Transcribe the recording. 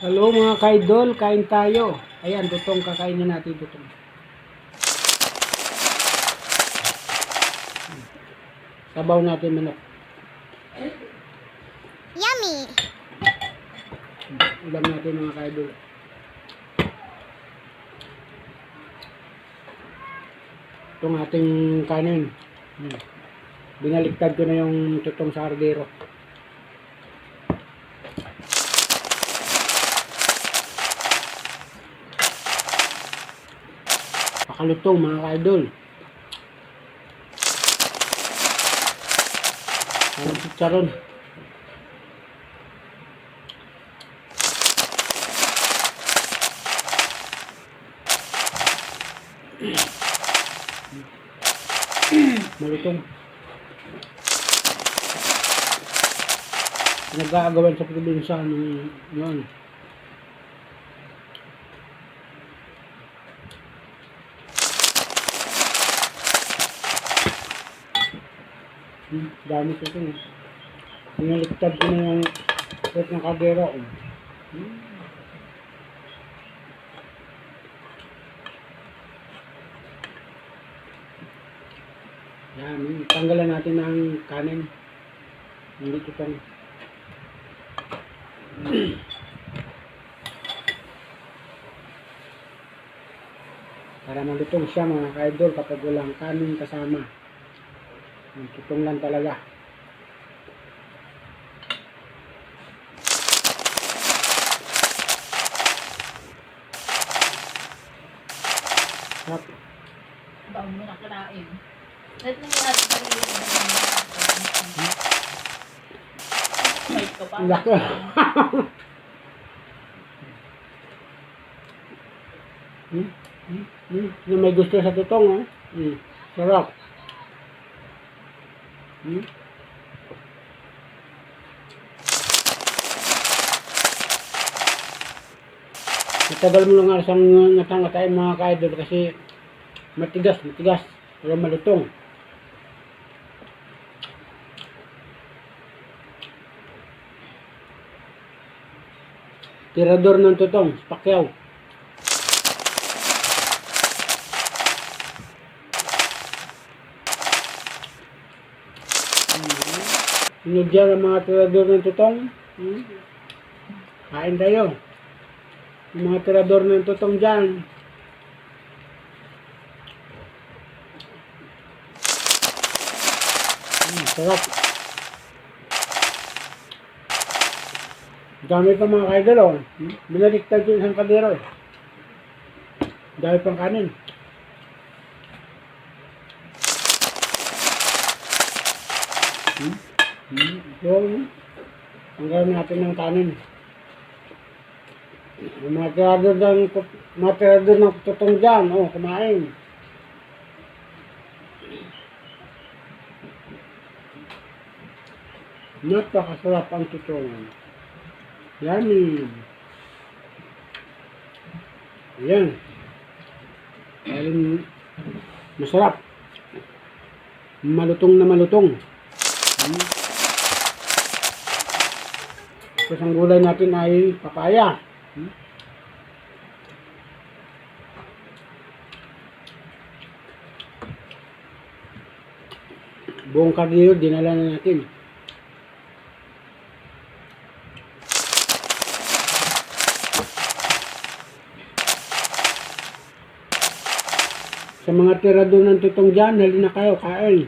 Hello mga kaidol, kain tayo. Ayan, tutong kakainin natin tutong. Sabaw natin manok. Yummy! Ulam natin mga kaidol. Itong ating kanin. Binaliktad ko na yung tutong sa hardero. Pakalutong mga kaidol. Parang chicharon. Malutong. Nag-aagawan sa probinsya ng yun. Dami ko ito. Pinaliktad ko na yung set ng kadero. Yan, tanggalan natin ng kanin. Hindi ito pang para malutong siya mga kaidol kapag walang kanin kasama. Tutong lang talaga. Sarap. Bago mo nakarain. Lahat ng lahat ng may ka pa. Laki. Yung may gusto sa tutong, sarap. Matagal mo lang asang natangatayin mga kaidol kasi matigas, pero malutong. Tirador ng tutong, Pacquiao. Sunod dyan ang mga tirador ng tutong. Kain tayo. Yung mga tirador ng tutong dyan. Sarap. Dami pa mga kaidol, oh. Binaliktad yung isang kadero, eh. Dami pang kanin. So, tanggalin natin ng kanin. Yung mga tirador ng tutong dyan, oh, kumain. Napakasarap ang tutong. Yummy. Ayan. Ayan. Masarap. Malutong na malutong. Tapos ang gulay natin ay papaya. Buong kardero dinala na natin. Sa mga tirador ng tutong dyan, halina kayo, kain.